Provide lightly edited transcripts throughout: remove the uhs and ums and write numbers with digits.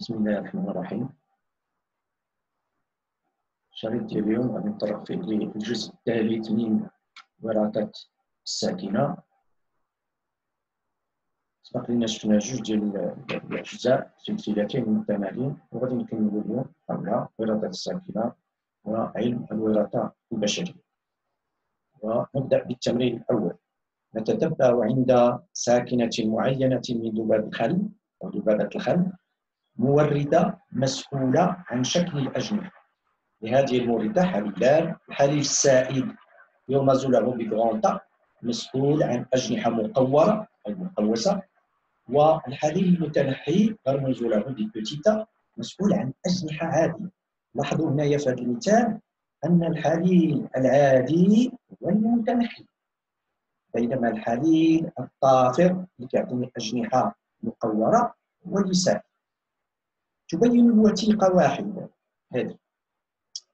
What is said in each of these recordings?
بسم الله الرحمن الرحيم. الشريط ديال اليوم غادي نتطرق فيه للجزء الثالث من ورقة الساكنة. سبق لينا شفنا جوج ديال الأجزاء سلسلتين متمالين، وغادي نكملو اليوم حول ورقة الساكنة وعلم الوراثة البشرية. ونبدأ بالتمرين الأول. نتتبع عند ساكنة معينة من ذباب الخل أو ذبابة الخل موردة مسؤولة عن شكل الأجنحة. لهذه الموردة حليلان: الحليل السائد يرمز له بغرانتا مسؤول عن أجنحة مقورة أي مقوسة، والحليل المتنحي يرمز له ببوتيتا مسؤول عن أجنحة عادية. لاحظوا هنايا في هذا المثال أن الحليل العادي هو المتنحي، بينما الحليل الطافر اللي كيعطيني أجنحة مقورة هو اليسار. تبين الوثيقة واحدة هذه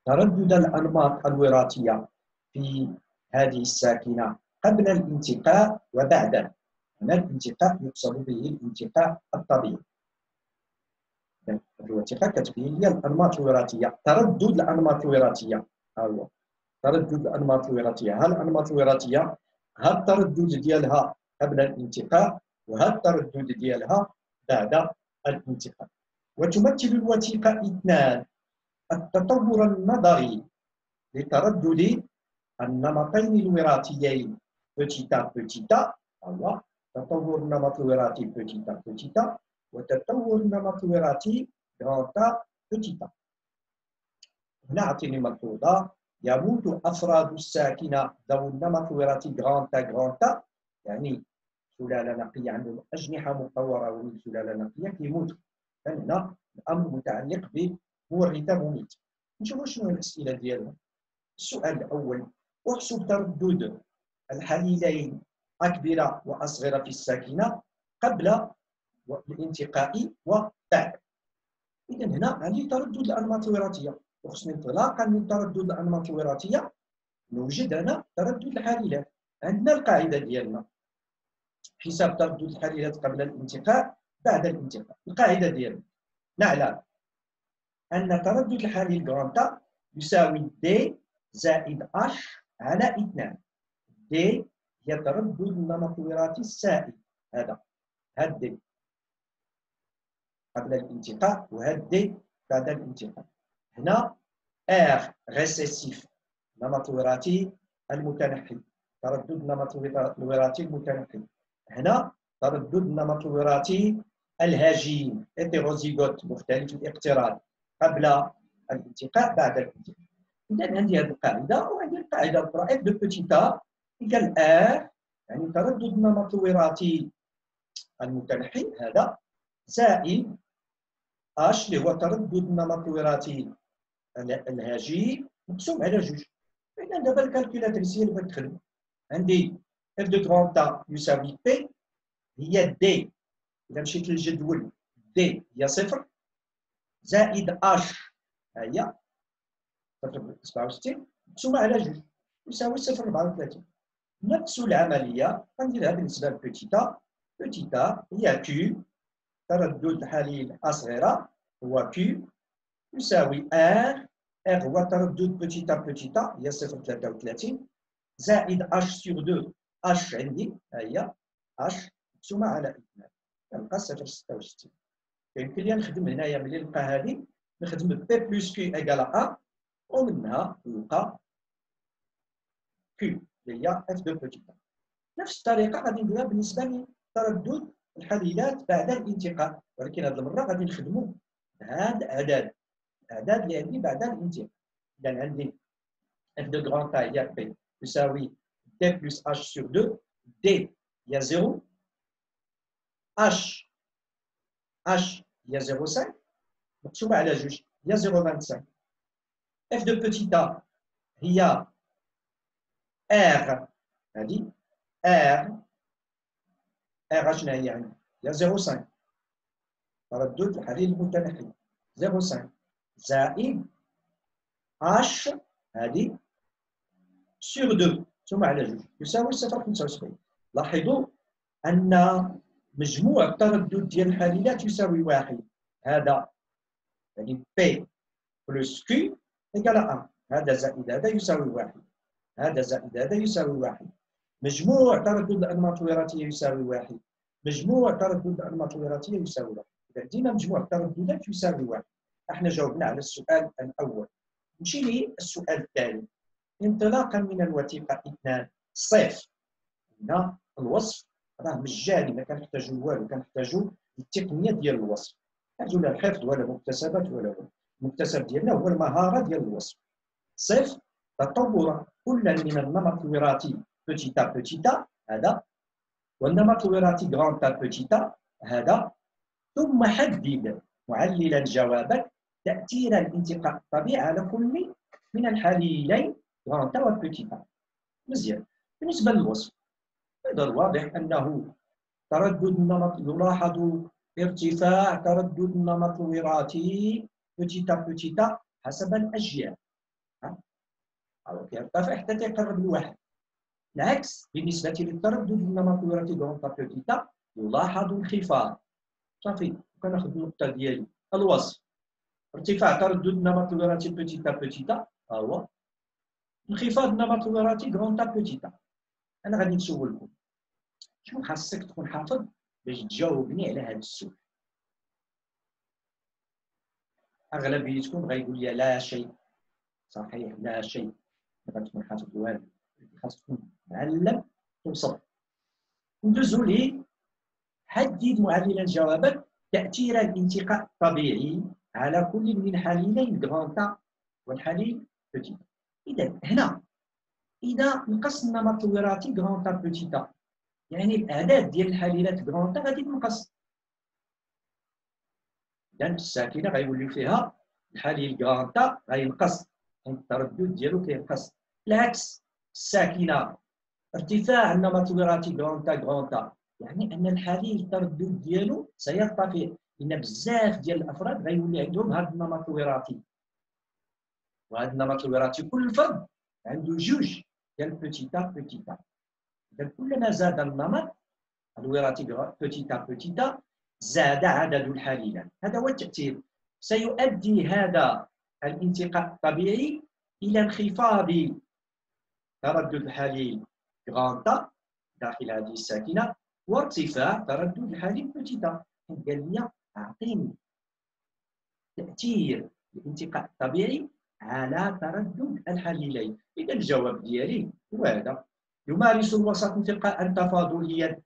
تردد الأنماط الوراثية في هذه الساكنة قبل الانتقاء وبعده. هنا الانتقاء يقصد به الانتقاء الطبيعي. الوثيقة كتبين لي الأنماط الوراثية، تردد الأنماط الوراثية. ها هو تردد الأنماط الوراثية. ها الأنماط الوراثية، ها التردد ديالها قبل الانتقاء وها التردد ديالها بعد الانتقاء. وتمثل الوثيقة اثنان: التطور النظري لتردد النمطين الوراثيين بوتيتا بوتيتا، هو تطور النمط الوراثي بوتيتا بوتيتا، وتطور النمط الوراثي غرانتا بوتيتا. هنا عطيني ملحوظة: يموت أفراد الساكنة ذوي النمط الوراثي غرانتا غرانتا، يعني سلالة نقية عندهم أجنحة مقورة ومن سلالة نقية كيموتوا. هنا الأمر متعلق بمورثة مميتة. نشوفوا شنو الأسئلة ديالهم. السؤال الأول: احسب تردد الحليلين أكبر وأصغر في الساكنة قبل الانتقاء وبعد. إذا هنا عندي تردد الأنماط الوراثية، وخصني انطلاقا من تردد الأنماط الوراثية نوجد هنا تردد الحليلات. عندنا القاعدة ديالنا حساب تردد الحليلات قبل الانتقاء بعد الانتقاء. القاعدة ديالنا نعلم أن تردد الحليل غرانتا يساوي دي زائد اش على 2. دي هي تردد النمط الوراثي السائد، هذا دي قبل الانتقاء وهذا دي بعد الانتقاء. هنا ار ريسيسيف النمط الوراثي المتنحي، تردد النمط الوراثي المتنحي. هنا تردد النمط الوراثي الهجين هيتيروزيغوت مختلف الاقتران قبل الانتقاء بعد الانتقاء. إذا عندي هذه القاعدة، وعندي القاعدة الأخرى اف دو بوتيتا إيكال ار، يعني تردد النمط الوراثي المتنحي هذا زائد اش اللي هو تردد النمط الوراثي الهجين مقسوم على 2. إذا دابا الكالكولاتريس هي اللي بغات تخدم. عندي اف دو غرانتا يساوي بي هي دي، إذا مشيت للجدول دي هي 0 زائد اش هي 0.67 مقسومة على 2 يساوي 0.34. نفس العملية غنديرها بالنسبة لبوتيتا. بوتيتا هي كيو، تردد الحليل الصغيرة هو كيو يساوي ار. ار هو تردد بوتيتا بوتيتا هي 0.33 زائد اش سور 2. اش عندي هي اش مقسومة على 2 كنلقى 0.66. يمكن لي نخدم هنايا ملي نلقى هذه نخدم بي بلس كيو ايكال 1 ومنها نلقى كيو اللي هي اف دو بوتيتا. نفس الطريقة غادي نديرها بالنسبة لتردد الحليلات بعد الانتقاء، ولكن هذه المرة غادي نخدموا هاد الأعداد اللي عندي بعد الانتقاء. إذا عندي اف دو غرانتا هي بي يساوي دي بلس اش سور 2. دي هي 0، اش هي 0.5 مقسومة على 2 هي 0.25. اف دو بوتيتا هي ار، هذه ار اشنا هي عندي هي 0.5 تردد الحليل المتنحي 0.5 زائد اش هذه سور 2 ثم على 2 يساوي 0.75. لاحظوا ان مجموع التردد ديال الحليلات يساوي 1. هذا يعني P بلس Q إيكال 1. هذا زائد هذا يساوي 1. هذا زائد هذا يساوي 1. مجموع تردد الأنماط الوراثية يساوي 1. مجموع تردد الأنماط الوراثية يساوي 1. إذا دينا مجموع الترددات يساوي 1. احنا جاوبنا على السؤال الأول. نمشي للسؤال الثاني. انطلاقا من الوثيقة 2 صيف. هنا الوصف راه مجاني، ما كنحتاجو والو، كنحتاجو التقنية ديال الوصف. ما لا الحفظ ولا مكتسبات ولا والو. المكتسب ديالنا هو المهارة ديال الوصف. صيف تطور كل من النمط الوراثي بوتيتا بوتيتا هذا، والنمط الوراثي غرانتا بوتيتا هذا، ثم حدد معللا جوابك تأثير الانتقاء الطبيعي على كل من الحليلين غرانتا وبوتيتا. مزيان. بالنسبة للوصف من الواضح أنه تردد النمط، يلاحظ ارتفاع تردد النمط الوراثي بوتيتا بوتيتا حسب الأجيال. يرتفع حتى يقرب لواحد. العكس بالنسبة للتردد النمط الوراثي غرانتا بوتيتا يلاحظ انخفاض. صافي كناخذ النقطة ديالي. الوصف ارتفاع تردد النمط الوراثي بوتيتا بوتيتا ها هو، انخفاض النمط الوراثي غرانتا بوتيتا. أنا غادي نسولكم شنو خاصك تكون حافظ باش تجاوبني على هذا السؤال؟ أغلبيتكم غايقول لي لا شيء. صحيح لا شيء، ما غاتكون حافظ والو، خاص تكون معلم توصل. ندوزو لي حدد معللا جوابك تأثير الانتقاء الطبيعي على كل من حليلين غرانتا والحليل بوتيتا. إذا هنا إذا نقص النمط الوراثي غرانتا بوتيتا يعني الأعداد ديال الحليلات غرانتا غادي تنقص. إذا الساكنة غيوليو فيها الحليل غرانتا غينقص، التردد ديالو كينقص. العكس الساكنة ارتفاع النمط الوراثي غرانتا يعني ان الحليل التردد ديالو سيرتفع، لان بزاف ديال الافراد غيولي عندهم هذا النمط الوراثي، وهذا النمط الوراثي كل فرد عنده جوج ديال بوتيتا بوتيتا. اذا كلما زاد النمط الوراثي بوتيتا بوتيتا زاد عدد الحليلات. هذا هو التأثير. سيؤدي هذا الانتقاء الطبيعي الى انخفاض تردد الحليل غرانتا داخل هذه الساكنة وارتفاع تردد الحليل بوتيتا. قال لي أعطيني تأثير الانتقاء الطبيعي على تردد الحليلين. إذا الجواب ديالي هو هذا. يمارس الوسط انتقاء تفاضليا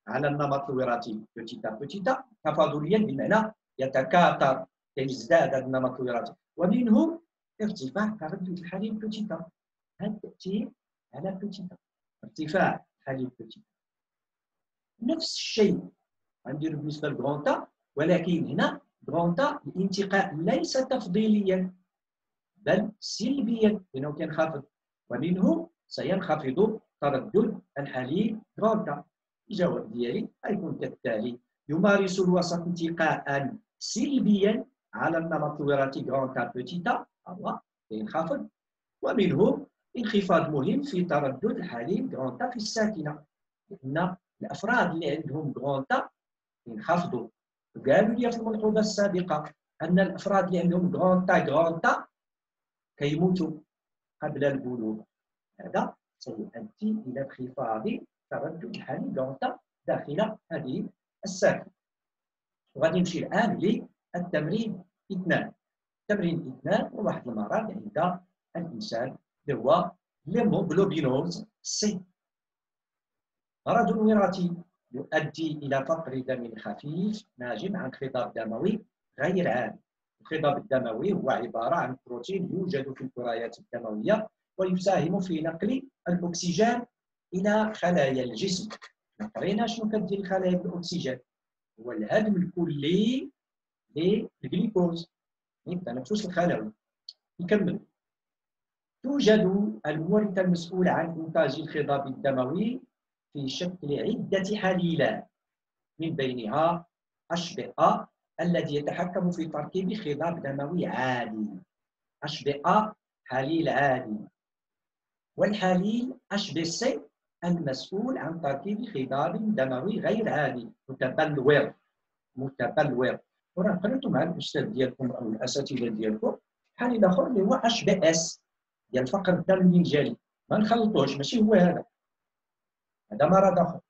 على النمط الوراثي بوتيتا بوتيتا. تفاضليا بمعنى يتكاثر، يزداد النمط الوراثي، ومنه ارتفاع تردد الحليل بوتيتا. هذا التأثير على بوتيتا، ارتفاع حليل بوتيتا. نفس الشيء غندير بالنسبه لغرانتا، ولكن هنا غرانتا الانتقاء ليس تفضيليا بل سلبيا لانه كينخفض، ومنه سينخفض تردد الحليل غرانتا. الجواب ديالي غيكون كالتالي: يمارس الوسط انتقاء سلبيا على النمط الوراثي غرانتا بوتيتا هو ينخفض، ومنه انخفاض مهم في تردد الحليل غرانتا في الساكنه، لان الافراد اللي عندهم غرانتا ينخفضوا. قالوا لي في الملحوظه السابقه ان الافراد اللي عندهم غرانتا كيموتوا قبل البلوغ. هذا سيؤدي الى انخفاض تردد الحليل غرانتا داخل هذه الساكنه. وغادي نمشي الان للتمرين 2. تمرين 2 هو واحد المرض عند الانسان اللي هو الهيموغلوبينوز سي. مرض وراثي يؤدي إلى فقر دم خفيف ناجم عن خضاب دموي غير عادي. الخضاب الدموي هو عبارة عن بروتين يوجد في الكريات الدموية ويساهم في نقل الأكسجين إلى خلايا الجسم. قرينا شنو كدير الخلايا بالأكسجين؟ هو الهدم الكلي للجليكوز، التنفس الخلوي. نكمل. توجد المورد المسؤول عن إنتاج الخضاب الدموي في شكل عدة حليلات، من بينها HbA الذي يتحكم في تركيب خضاب دموي عادي. HbA حليل عادي، والحليل HbC المسؤول عن تركيب خضاب دموي غير عادي متبلور. وراه قريتو مع الاستاذ ديالكم او الاساتذه ديالكم بحال الاخر اللي هو اش بي اس ديال الفقر الدم الجلي، ما نخلطوش، ماشي هو هذا، هذا مرض اخر.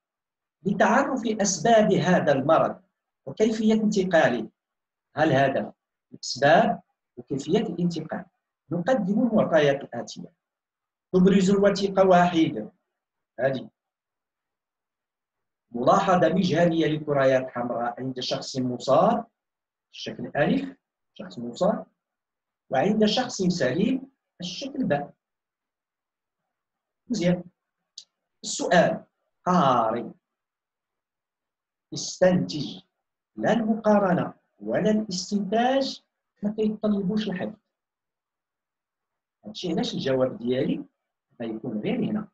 لتعرف اسباب هذا المرض وكيفيه انتقاله، هل هذا الاسباب وكيفيه الانتقال، نقدم المعطيات الاتيه. تبرز الوثيقه واحد، هذه ملاحظه مجهريه لكريات حمراء عند شخص مصاب، الشكل ألف شخص مصاب، وعند شخص سليم الشكل باء. مزيان. السؤال قارن، استنتج، لا المقارنة ولا الاستنتاج، ما كيطلبوش الحفظ. هادشي علاش الجواب ديالي غيكون غير هنا.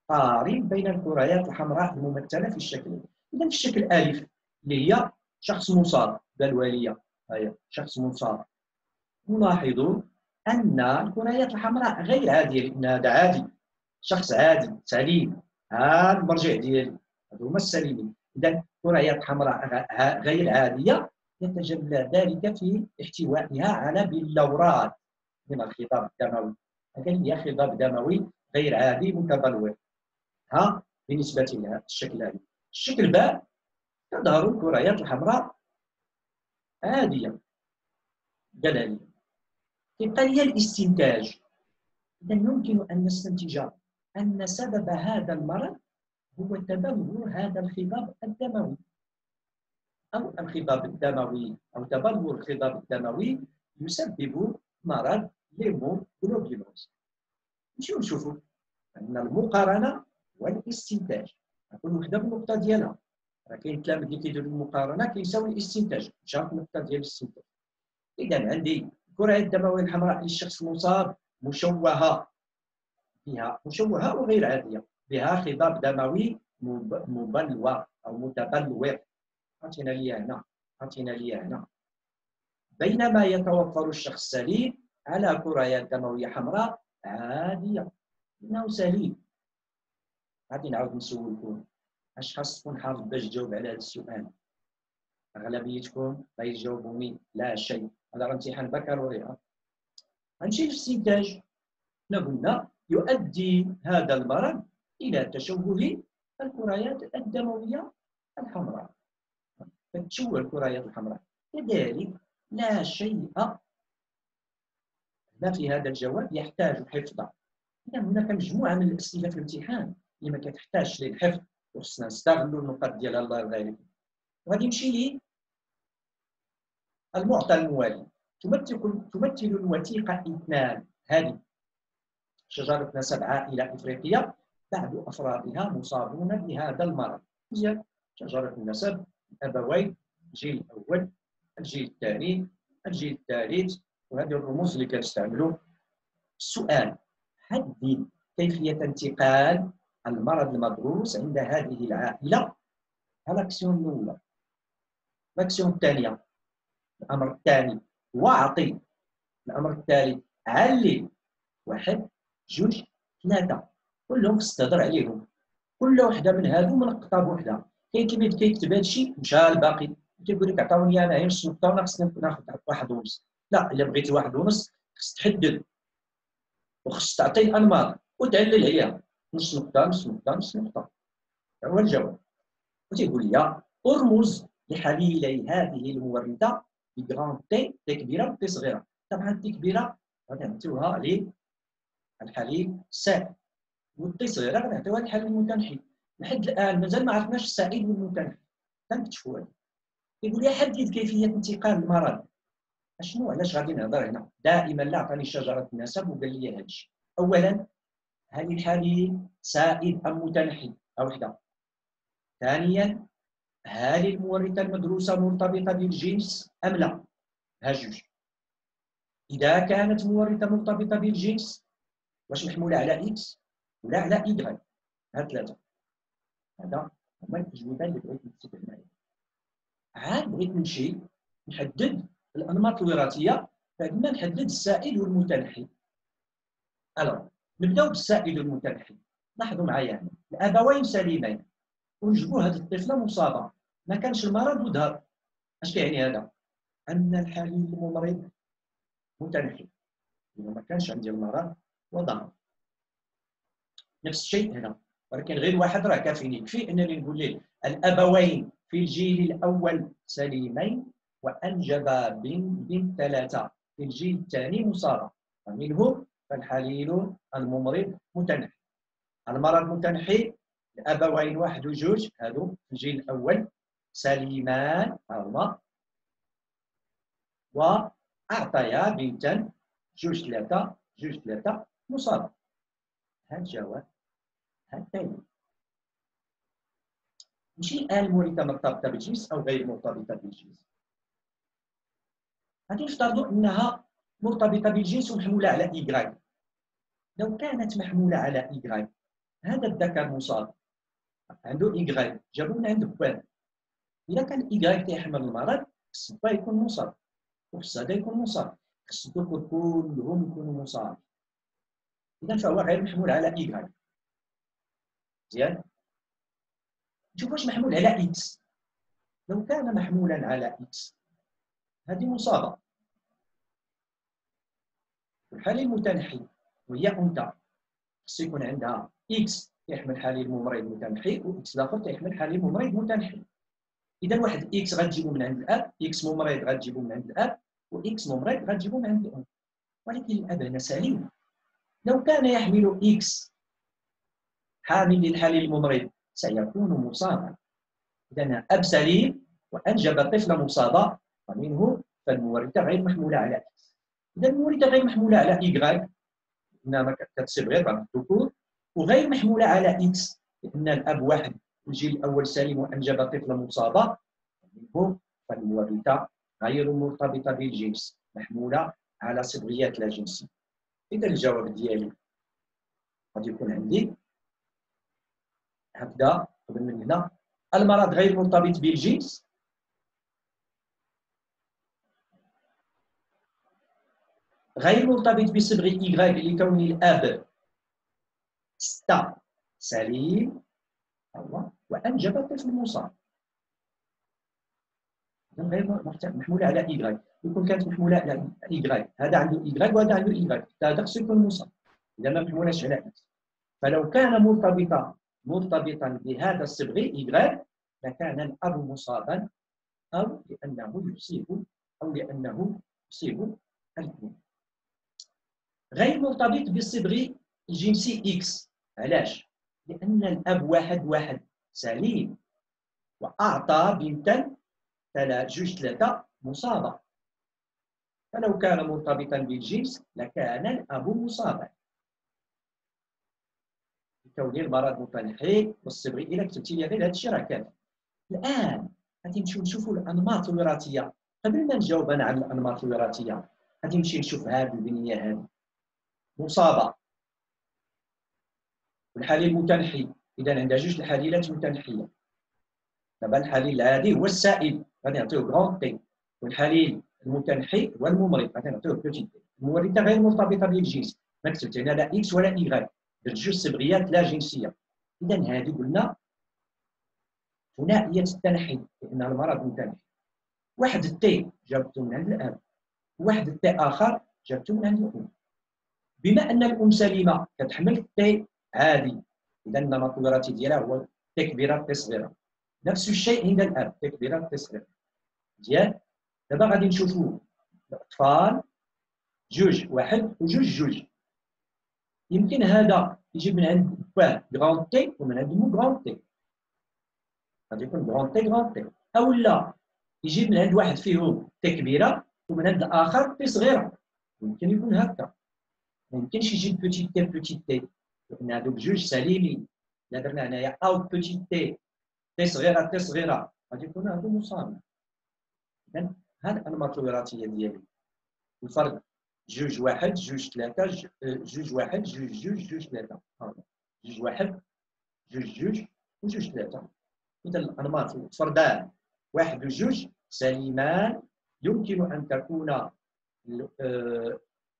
قارن بين الكريات الحمراء الممثلة في الشكل. إذا في الشكل ألف اللي هي شخص مصاب بالوالية، هي شخص مصاب، نلاحظ أن الكريات الحمراء غير عادية، لأن هذا عادي، شخص عادي سليم، هذا المرجع ديالي، هذو هما السليمين. إذا الكريات الحمراء غير عادية يتجلى ذلك في احتوائها على بلورات من الخضاب الدموي، هذه هي خضاب دموي غير عادي متبلور. ها بالنسبة لها الشكل هذا. الشكل باء تظهر الكريات الحمراء عادية دلالية. يبقى لي الاستنتاج. إذا يمكن أن نستنتج أن سبب هذا المرض هو تبلور هذا الخضاب الدموي، أو الخضاب الدموي، أو تبلور الخضاب الدموي يسبب مرض الهيموغلوبينوز. نمشيو نشوفوا أن المقارنة والاستنتاج، كل وحدة بالنقطة ديالها. راه كاين تلاميذ اللي كيديروا المقارنة كيساوي الاستنتاج، مشات النقطة ديال الاستنتاج. إذا عندي الكرة الدموية الحمراء للشخص المصاب مشوهة، فيها مشوهة وغير عادية، بها خضاب دموي مبلور أو متبلور. عطينا ليا هنا، عطينا ليا هنا. بينما يتوفر الشخص السليم على كريات دموية حمراء عادية، إنه سليم. غادي نعاود نسولكم، اش خاصكم حافظ باش تجاوب على هذا السؤال؟ أغلبيتكم غيجاوبوني لا شيء، هذا امتحان بكالوريا. غنمشي للاستنتاج. حنا قلنا يؤدي هذا المرض إلى تشوه الكريات الدموية الحمراء، فتشوه الكريات الحمراء. كذلك لا شيء ما في هذا الجواب يحتاج حفظا. إذا هناك مجموعة من الأسئلة في الامتحان اللي ما كتحتاجش للحفظ، وخصنا نستغلوا النقاط ديالها الله يرضى عليكم. وغادي نمشي لي المعطى الموالي. تمثل الوثيقة اثنان، هذه شجرة نسب عائلة إفريقية بعض أفرادها مصابون بهذا المرض. مزيان. شجرة النسب، الأبوين، الجيل الأول، الجيل الثاني، الجيل الثالث، وهذه الرموز اللي كنستعملوا. السؤال: حدد كيفية انتقال المرض المدروس عند هذه العائلة. الأكسيون الأولى. الأكسيون الثانية. الأمر الثاني: واعطي. الأمر الثالث: علل. 1 2 3 كلهم خصك تهضر عليهم. كل وحده من هادو منقطه بوحدها. كاين اللي كيكتب هادشي مشى الباقي، كيقول لك عطاوني انا غير نص نقطه وانا خصني ناخذ 1.5. لا، الا بغيتي 1.5 خصك تحدد وخصك تعطي الانماط وتعلل عليها. نص نقطه نص نقطه نص نقطه، هو الجواب. وتيقول لي ارمز لحليلي هذه المورده بغران تي، تي كبيره وتي صغيره. طبعا تي كبيره غادي نعطيوها للحليل سائل، والتي صغيره غنعطيوها للحليل المتنحي. لحد الان مازال ما عرفناش السائل والمتنحي، تنكتشفوا هذا. يقول لي حدد كيفيه انتقال المرض. اشنو علاش غادي نهضر هنا؟ دائما لا عطاني شجره النسب وقال لي هذا الشيء. اولا، هل الحليل سائل ام متنحي؟ وحده. ثانيا، هل المورثة المدروسة مرتبطة بالجنس أم لا؟ ها جوج. إذا كانت مورثة مرتبطة بالجنس، واش محمولة على إكس ولا على إيكغيك؟ ها 3. هذا هما الأجوبة اللي بغيت نكتب هنايا. عاد بغيت نمشي نحدد الأنماط الوراثية، فعندنا نحدد السائل والمتنحي. ألو، نبداو بالسائل والمتنحي. لاحظوا معايا هنا، الأبوين سليمين ونجبوا هذه الطفلة مصابة، ما كانش المرض وظهر. اش كيعني هذا؟ ان الحليل الممرض متنحي، اذا ما كانش عندي المرض وظهر. نفس الشيء هنا، ولكن غير واحد راه كافيني، يكفي انني نقول ليه الابوين في الجيل الاول سليمين وانجبا بنت ثلاثه في الجيل الثاني مصابه، ومنه فالحليل الممرض متنحي. المرض متنحي، الابوين واحد وجوج هادو في الجيل الاول سليمان هما، واعطيا بنتا جوج ثلاثه مصابه. هذا الجواب هذا الثاني. ماشي الآن المورثة مرتبطة بالجنس أو غير مرتبطة بالجنس. غادي نفترضوا أنها مرتبطة بالجنس ومحمولة على إيكغاي. لو كانت محمولة على إيكغاي، هذا الذكر مصاب عنده إيكغاي جابوه من عند بوان. إذا كان إيكغاي تيحمل المرض، خص با يكون مصاب وخص هذا يكون مصاب، خص الذكور كلهم يكونوا مصاب. إذا فهو غير محمول على إيكغاي. مزيان؟ نشوف واش محمول على إكس. لو كان محمولا على إكس هذه مصابة. الحليل المتنحي وهي أنثى خص يكون عندها إكس يحمل حليل ممرض متنحي وإكس الآخر تيحمل حليل ممرض متنحي. إذا واحد إكس غتجيبو من عند الأب، إكس ممرض غتجيبو من عند الأب، وإكس ممرض غتجيبو من عند الأم. ولكن الأب هنا سليم. لو كان يحمل إكس حامل للحليل الممرض سيكون مصابا. إذا أب سليم وأنجب طفلة مصابة، ومنه فالمورثة غير محمولة على إكس. إذا المورثة غير محمولة على إيكغاي إنما كتصيب غير بعض الذكور، وغير محمولة على إكس لأن الأب واحد الجيل الأول سليم وأنجب طفلة مصابة، ومنه فالمورثة غير مرتبطة بالجنس محمولة على صبغيات لا جنسية. إذا الجواب ديالي غادي يكون عندي هكذا قبل من هنا: المرض غير مرتبط بالجنس غير مرتبط بصبغ إيكغاي لكون الأب 6 سليم وأنجب طفل مصاب. غير محمولة على إيكغاي. يكون كانت محمولة على إيكغاي، هذا عنده إيكغاي وهذا عنده إيكغاي، هذا خصو يكون مصاب. إذا ما محمولهاش على إكس. فلو كان مرتبطا بهذا الصبغ إيكغاي لكان الأب مصابا أو لأنه يصيب الأم. غير مرتبط بالصبغ الجنسي إكس. علاش؟ لأن الأب واحد سليم وأعطى بنتا جوج ثلاثة مصابة. فلو كان مرتبطا بالجنس لكان الأب مصابا. كون المرض متنحي والصبغ. إلا كتبتي لي غير هذا الشيء راه كافي. الآن غادي نمشيو نشوفوا الأنماط الوراثية. قبل ما نجاوب أنا على الأنماط الوراثية غادي نمشي نشوف هذه البنية هذه مصابة والحليل متنحي. إذا عندها جوج الحليلات متنحية. دابا الحليل العادي هو السائل غادي نعطيوه غران تي، والحليل المتنحي هو الممرض غادي نعطيوه بوتي تي. المورثة غير مرتبطة بالجنس، ما كتبت هنا لا إكس ولا إيغاي، درت جوج صبغيات لا جنسية. إذا هذه قلنا ثنائية التنحي لأن المرض متنحي. واحد التي جابته من عند الأب، واحد التي آخر جابته من عند الأم. بما أن الأم سليمة كتحمل التي عادي، إذا النمط الوراثي ديالها هو تي كبيرة تي صغيرة. نفس الشيء عند الأب تي كبيرة تي صغيرة. مزيان. دابا غادي نشوفوا الأطفال جوج واحد وجوج. يمكن هذا يجيب من عند باه غران تي ومن عند مو غران تي، غادي يكون غران تي، أو لا يجيب من عند واحد فيهم تي كبيرة ومن عند الآخر تي صغيرة. يمكن يكون هكا. ما يمكنش يجيب بوتي تي لأن هادوك جوج سليمين. إلا درنا هنايا أو بوتي تي صغيرة غادي يكون هادو مصابين. إذا هاد الأنماط الوراثية ديالي. الفرق جوج واحد جوج ثلاثة جوج واحد جوج ثلاثة، جوج واحد جوج وجوج ثلاثة. إذا الأنماط الفردان واحد وجوج سليمان. يمكن أن تكون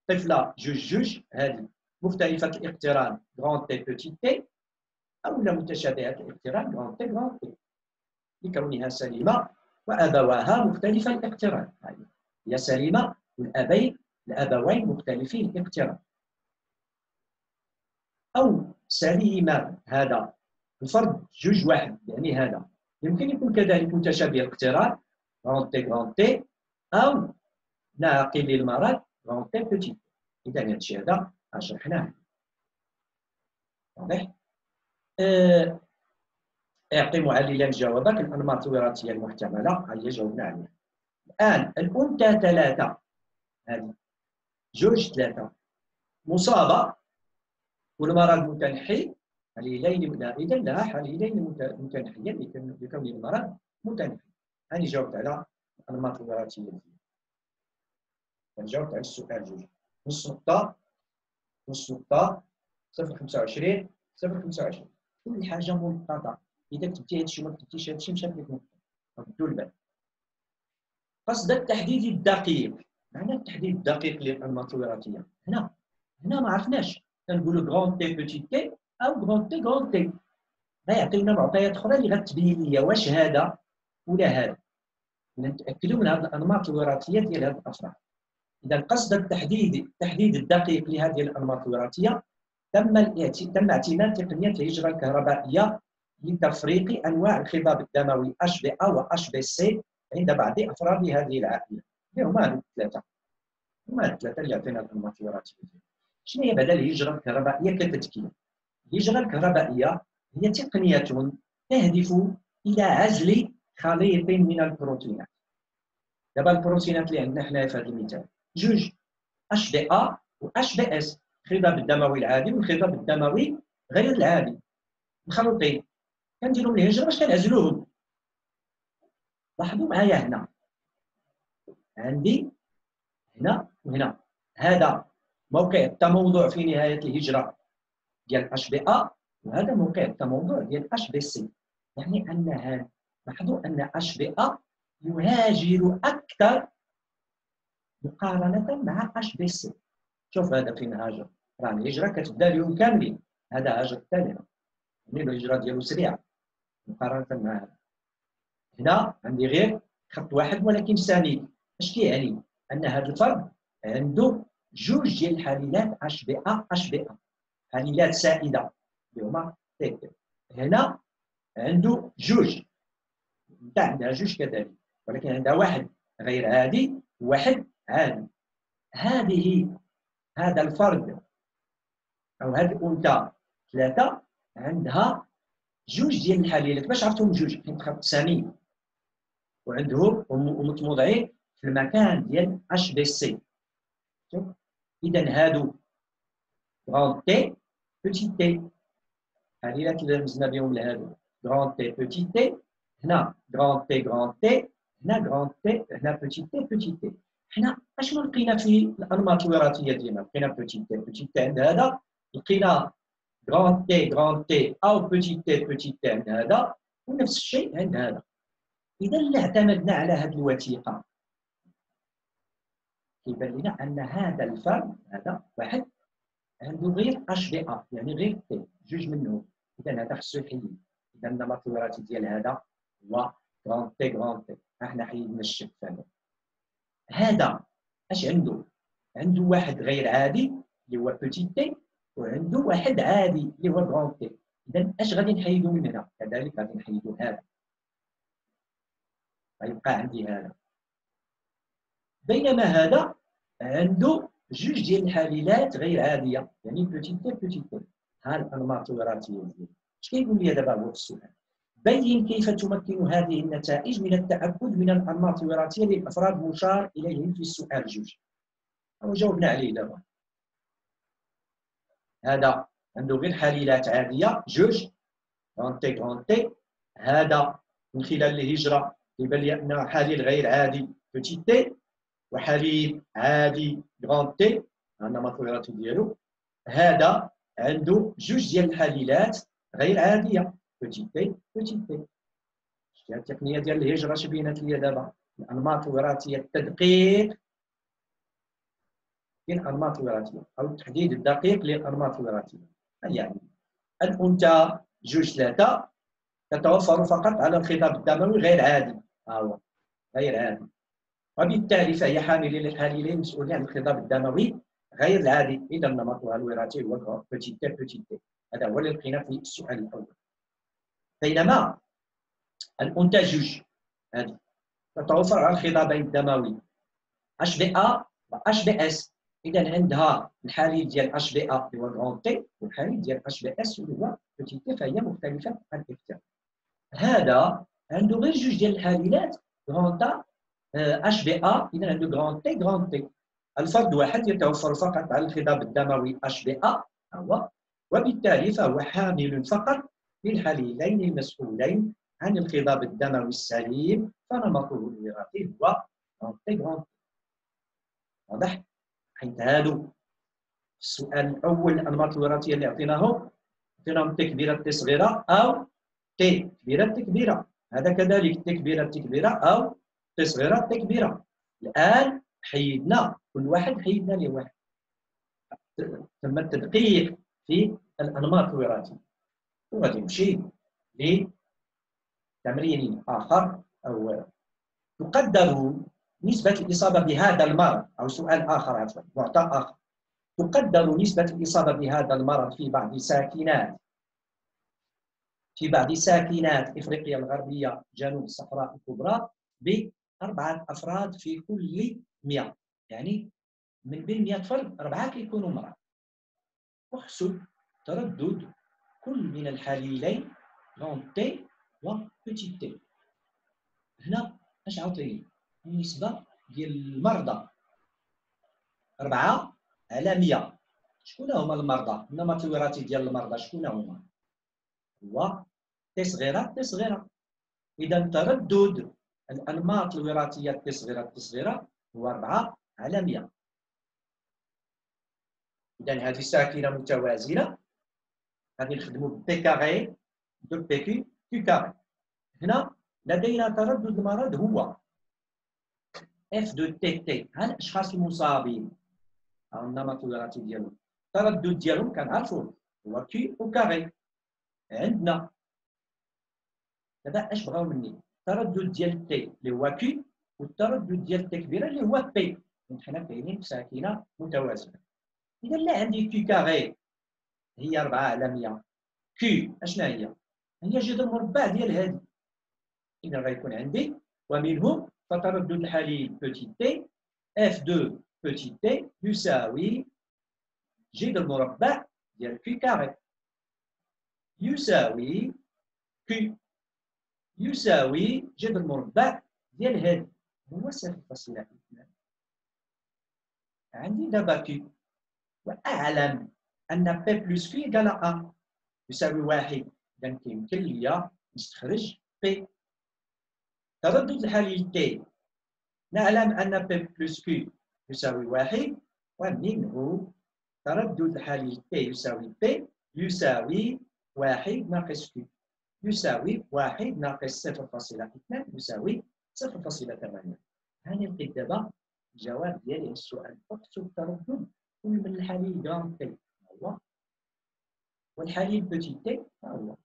طفلة جوج هذه مختلفة الاقتران غران تي بوتي تي، أو متشابهة الاقتران غران تي لكونها سليمة وأبواها مختلف الاقتران. هي سليمة الأبوين مختلفي الاقتران. أو سليم هذا الفرد جوج واحد، يعني هذا يمكن يكون كذلك متشابه الاقتران غون تي أو ناقل للمرض غون تي بوتي. إذا هذا الشيء هذا شرحناه. واضح؟ اعطي معللا جوابك الأنماط الوراثية المحتملة. هيا جاوبنا عليها. الآن الأنثى 3 هذه جوج 3 مصابة والمرض متنحي حليلين، إذا لها حليلين متنحيين لكون المرض متنحي. أنا جاوبت على الأنماط الوراثية. جاوبت على السؤال جوج. نص نقطة 0.25 0.25 كل حاجة منقطعة. إذا كتبتي هادشي وما كتبتيش هادشي مشات لك نقطة. ردوا البال. قصد التحديد الدقيق. معنى التحديد الدقيق للأنماط الوراثية هنا ما عرفناش كنقولوا غون تي بوتي تي أو غون تي. غيعطي لنا معطيات أخرى اللي غتبين لي واش هذا ولا هذا. نتأكدوا من هذه الأنماط الوراثية ديال هذه الأفراد. إذا قصد التحديد الدقيق لهذه الأنماط الوراثية تم اعتماد تقنية الهجرة الكهربائية لتفريق أنواع الخضاب الدموي HbA و HbC عند بعض أفراد هذه العائلة. هما الثلاثة اللي عطينا الأنماط الوراثية. شنو هي بعد الهجرة الكهربائية كتتكين؟ الهجرة الكهربائية هي تقنية تهدف إلى عزل خليط من البروتينات. دابا البروتينات اللي عندنا حنايا في هذا المثال جوج HbA و HbS، الخضاب الدموي العادي والخضاب الدموي غير العادي مخلوطين. كنديروا الهجرة باش كنعزلوهم. لاحظوا معايا هنا عندي هنا وهنا هذا موقع التموضع في نهاية الهجرة ديال HbA وهذا موقع التموضع ديال HbC. يعني أن هذا لاحظوا أن HbA يهاجر أكثر مقارنة مع HbC. شوف هذا فين هاجر، راه الهجرة كتبدا لهم كاملين. هذا هاجر الثاني يعني الهجرة ديالو سريعة مقارنة مع هذا. هنا عندي غير خط واحد ولكن سميك. اش كيعني؟ أن هذا الفرد عنده جوج ديال الحليلات HbA حليلات سائدة اللي هما تي. هنا عنده جوج، انت عندها جوج كذلك ولكن عندها واحد غير عادي وواحد عادي. هذا الفرد أو هذه الأنثى 3 عندها جوج ديال الحليلات. باش عرفتهم جوج؟ حيت خط سمين وعندهم متموضعين في المكان ديال HbC. إذا هادو غون تي بوتي تي حليلات اللي رمزنا بهم لهادو غون تي بوتي تي. هنا غون تي هنا غون تي هنا بوتي تي. حنا اشنو لقينا في الانماط الوراثيه ديالنا؟ لقينا بوتي تي عند هذا، لقينا غون تي او بوتي تي عند هذا، ونفس الشيء عند هذا. اذا اللي اعتمدنا على هذه الوثيقه كيبان لنا ان هذا الفرد هذا واحد عنده غير HbA يعني غير تي جوج منهم. اذا هذا خصو يحيد. اذا النمط الوراثي ديال هذا هو غون تي. احنا حيدنا الشك هذا. هذا اش عنده؟ عنده واحد غير عادي اللي هو بوتي تي وعنده واحد عادي اللي هو غون تي. اذا اش غادي نحيدو من هنا؟ كذلك غادي نحيدو هذا، غيبقى عندي هذا. بينما هذا عنده جوج ديال الحليلات غير عاديه يعني بوتي تي. ها الانماط الوراثيه ديالي. اش كيقول لي دابا هو في السؤال؟ بين كيف تمكن هذه النتائج من التأكد من الأنماط الوراثية للأفراد مشار إليهم في السؤال جوج. وجاوبنا عليه دابا. هذا عنده غير حليلات عادية جوج غون تي. هذا من خلال الهجرة يبان لي أنه حليل غير عادي بوتي تي وحليل عادي غون تي النمط الوراثي ديالو. هذا عنده جوج ديال الحليلات غير عادية بوتي تي. التقنيه ديال الهجره اش بينات لي دابا؟ الانماط الوراثيه، التدقيق ديال الانماط الوراثيه او التحديد الدقيق للانماط الوراثيه. يعني الانثى جوج 3 تتوفر فقط على الخضاب الدموي غير عادي. ها هو غير عادي، وبالتالي فهي حامل الحاليين مسؤولين عن الخضاب الدموي غير العادي. إذا نمطها الوراثي هو بوتي تي بوتي تي. هذا هو اللي لقينا في السؤال الأول. بينما الأنثى جوج هذه تتوفر على الخضابين الدموي اش بي ا و اش بي اس. اذا عندها الحليب ديال اش بي ا اللي هو غران تي والحليب ديال اش بي اس اللي هو بوتي تي، فهي مختلفه عن الاكتاف. هذا عنده غير جوج ديال الحليلات غران تا اش بي ا، اذا عنده غران تي غران تي. الفرد واحد يتوفر فقط على الخضاب الدموي اش بي ا هو، وبالتالي فهو حامل فقط للحليلين المسؤولين عن الخضاب الدموي السليم، فنمطه الوراثي هو غران تي غران تي. واضح؟ حيث هادو السؤال الاول الانماط الوراثيه اللي عطيناهم تي كبيره تي صغيره او تي كبيره تي كبيره، هذا كذلك تي كبيره تي كبيره او تي صغيره تي كبيره. الان حيدنا كل واحد حيدنا له واحد، تم التدقيق في الانماط الوراثيه. وغادي نمشي لتمرين اخر او تقدر نسبة الإصابة بهذا المرض، أو سؤال آخر عفوا معطى آخر. تقدر نسبة الإصابة بهذا المرض في بعض ساكنات إفريقيا الغربية جنوب الصحراء الكبرى ب4 أفراد في كل 100. يعني من بين 100 فرد 4 كيكونوا مرض. احسب تردد كل من الحليلين غون تي وبوتي تي. هنا اش عاطيني؟ النسبة ديال المرضى 4 على 100. شكون هما المرضى؟ النمط الوراثي ديال المرضى شكون هما؟ هو تي صغيرة تي صغيرة. إذا تردد الأنماط الوراثية تي صغيرة هو 4 على 100. إذا هذه ساكنة متوازنة، غادي نخدموا بي كاري دو بي كي كاري. هنا لدينا تردد المرض هو اف دو تي تي على الأشخاص المصابين. النمط الوراثي ديالهم التردد ديالهم كنعرفوه هو كي او كاري. عندنا دابا اش بغاو مني؟ التردد ديال تي اللي هو كي، والتردد ديال تي كبيره اللي هو بي. حنا كاينين في ساكنه متوازنه. اذا لا عندي كي كاري هي 4 على 100. كي اشنا هي؟ هي جذر مربع ديال هذه. اذا غيكون عندي ومنهم فتردد الحليب بوتي تي اف 2 بوتي تي يساوي جذر مربع ديال كي كاري يساوي كي يساوي جذر مربع ديال هذه هو 0.2. عندي دابا كي واعلم ان بي بلس كي ايكال ا يساوي 1. اذا كيمكن لي نستخرج بي. تردد الحليل تي نعلم ان بي بلس كي يساوي 1، ومنه تردد الحليل تي يساوي بي يساوي 1 ناقص كي يساوي 1 ناقص 0.2 يساوي 0.8. هاني لقيت دابا الجواب ديالي السؤال. اكتب تردد كل من الحليل غران تي هو، والحليل بوتي تي ها هو،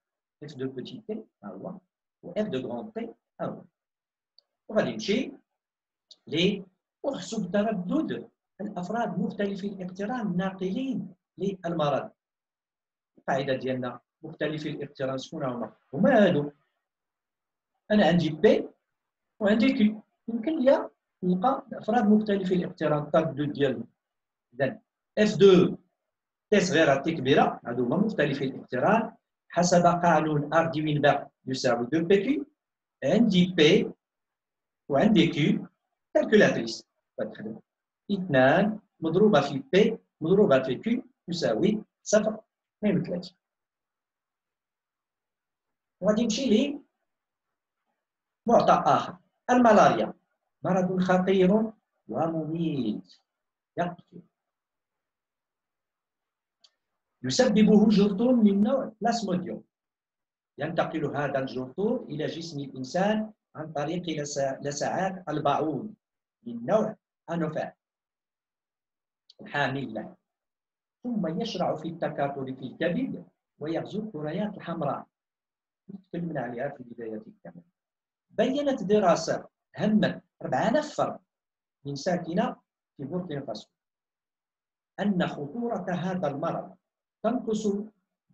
اف دو بوتي تي ها هو، و اف دو غران تي ها هو. وغادي نمشي احسب تردد الافراد مختلفي الاقتران الناقلين للمرض. القاعده ديالنا مختلفي الاقتران شكون هما هادو. انا عندي بي وعندي كي، يمكن لي نلقى افراد مختلفي الاقتران التردد ديالهم. اذا اف 2 تي صغيره تي كبيره هادو هما مختلفي الاقتران حسب قانون اردي وينبرغ يساوي 2 بي كي. عندي بي وعندي كي، كالكولاتريس غتخدم 2 مضروبه في بي مضروبه في كي يساوي 0.32. وغادي نمشي لي معطى آخر. الملاريا مرض خطير ومميت يقتل. يسببه جرثوم من نوع بلاسموديوم. ينتقل هذا الجرثوم إلى جسم الإنسان عن طريق لسعات البعوض من نوع أنوفال الحامل له، ثم يشرع في التكاثر في الكبد ويغزو الكريات الحمراء. تكلمنا عليها في بداية الكلام. بينت دراسة هم 4000 فرد من ساكنة في بوركينا فاسو أن خطورة هذا المرض تنقص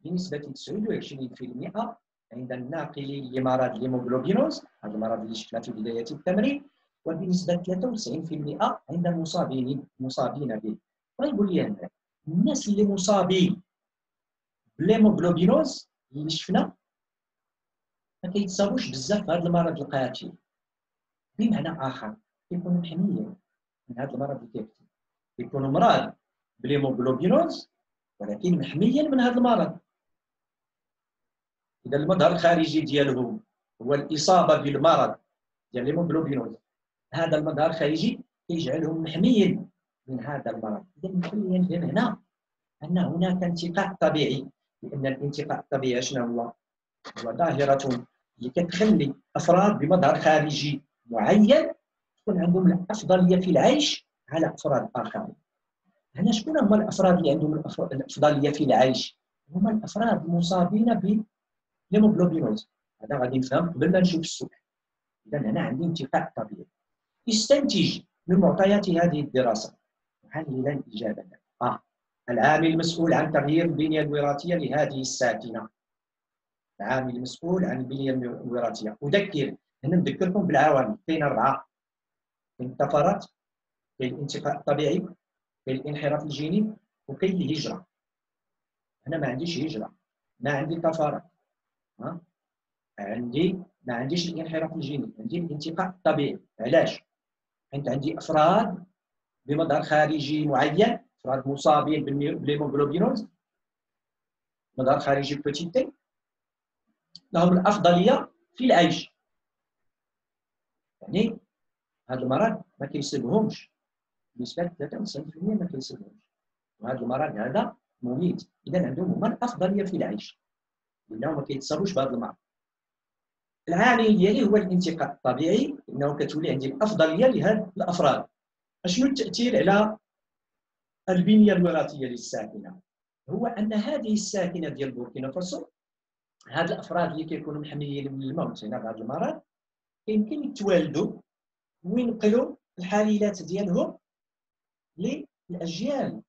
بنسبة 29% عند الناقلين لمرض الهيموغلوبينوز، هذا المرض اللي شفنا في بداية التمرين، وبنسبة 93% عند المصابين به. ويقول لي أنا الناس اللي مصابين بالهيموغلوبينوز اللي شفنا ما كيتصابوش بزاف بهذا المرض القاتل، بمعنى آخر كيكونوا محميين من هذا المرض اللي كيقتل، كيكونوا مرض بالهيموغلوبينوز ولكن محميا من هذا المرض. إذا المظهر الخارجي ديالهم هو الإصابة بالمرض ديال الهيموغلوبينوز، هذا المظهر الخارجي كيجعلهم محميين من هذا المرض. إذا نبين هنا أن هناك انتقاء طبيعي، لأن الانتقاء الطبيعي شنو هو؟ هو ظاهرة اللي كتخلي أفراد بمظهر خارجي معين تكون عندهم الأفضلية في العيش على أفراد آخرين. هنا شكون هما الأفراد اللي عندهم الأفضلية في العيش؟ هما الأفراد المصابين بالهيموغلوبينوز. هذا غادي نفهم قبل ما نشوف السؤال. إذا هنا عندي انتقاء طبيعي. استنتج من معطيات هذه الدراسة محللا الإجابة. العامل المسؤول عن تغيير البنية الوراثية لهذه الساكنة. العامل المسؤول عن البنية الوراثية. أذكر هنا نذكركم بالعوامل، كاين 4: كاين الطفرات، كاين الانتقاء الطبيعي، كاين الانحراف الجيني، وكاين الهجرة. أنا ما عنديش هجرة، ما عندي طفرات، ما عنديش الانحراف الجيني، عندي الانتقاء الطبيعي. علاش؟ حيت عندي أفراد بمظهر خارجي معين، أفراد مصابين بالهيموغلوبينوز، مظهر خارجي بوتيت تي، لهم الأفضلية في العيش. يعني هذا المرض ما كيصيبهمش بنسبة 93% ما كيصيبهمش، وهذا المرض هذا مميت. إذا عندهم هما الأفضلية في العيش لأنهم ما كيتصابوش بهذا المرض. العامل ديالي هو الانتقاء الطبيعي، لأنه كتولي عندي الأفضلية لهذه الأفراد. شنو التأثير على البنية الوراثية للساكنة؟ هو أن هذه الساكنة ديال بوركينا فاسو، هاد الأفراد اللي كيكونوا محميين من الموت هنا بهذا المرض، يمكن يتوالدوا وينقلوا الحليلات ديالهم للأجيال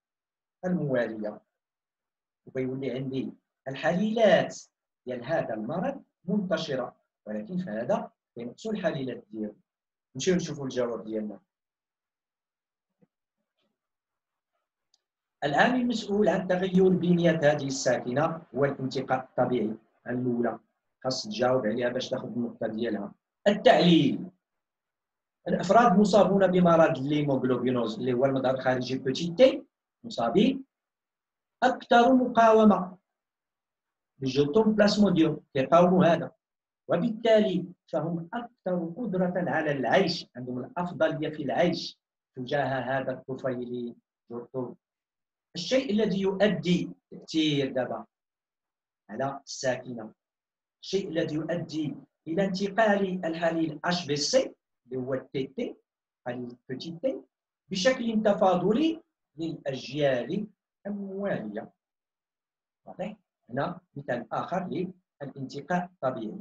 الموالية، ويولي عندي الحليلات ديال هذا المرض منتشرة، ولكن في هذا كينقصوا الحليلات ديالو. نمشيو نشوفوا الجواب ديالنا. العامل المسؤول عن تغير بنية هذه الساكنة هو الانتقاء الطبيعي. الأولى خاص تجاوب عليها باش تاخذ النقطة ديالها. التعليل: الأفراد مصابون بمرض الهيموغلوبينوز اللي هو المظهر الخارجي بوتيت تي، مصابين أكثر مقاومة للجلطون بلاسموديوم، كيقاوموا هذا، وبالتالي فهم أكثر قدرة على العيش، عندهم الأفضلية في العيش تجاه هذا الطفيلي جلطون. الشيء الذي يؤدي تأثير دابا على الساكنة، الشيء الذي يؤدي إلى انتقال الحليل HBC اللي هو التي تي، حليل بوتيت تي، بشكل تفاضلي للأجيال الموالية. واضح؟ هنا مثال آخر للانتقاء الطبيعي.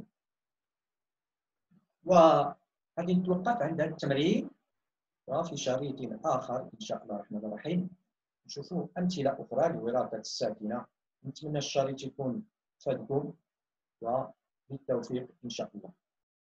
وغادي نتوقف عند هذا التمرين، وفي شريط آخر إن شاء الله الرحمن الرحيم نشوفوا أمثلة أخرى لوراثة الساكنة. نتمنى الشريط يكون فادكم، وبالتوفيق إن شاء الله.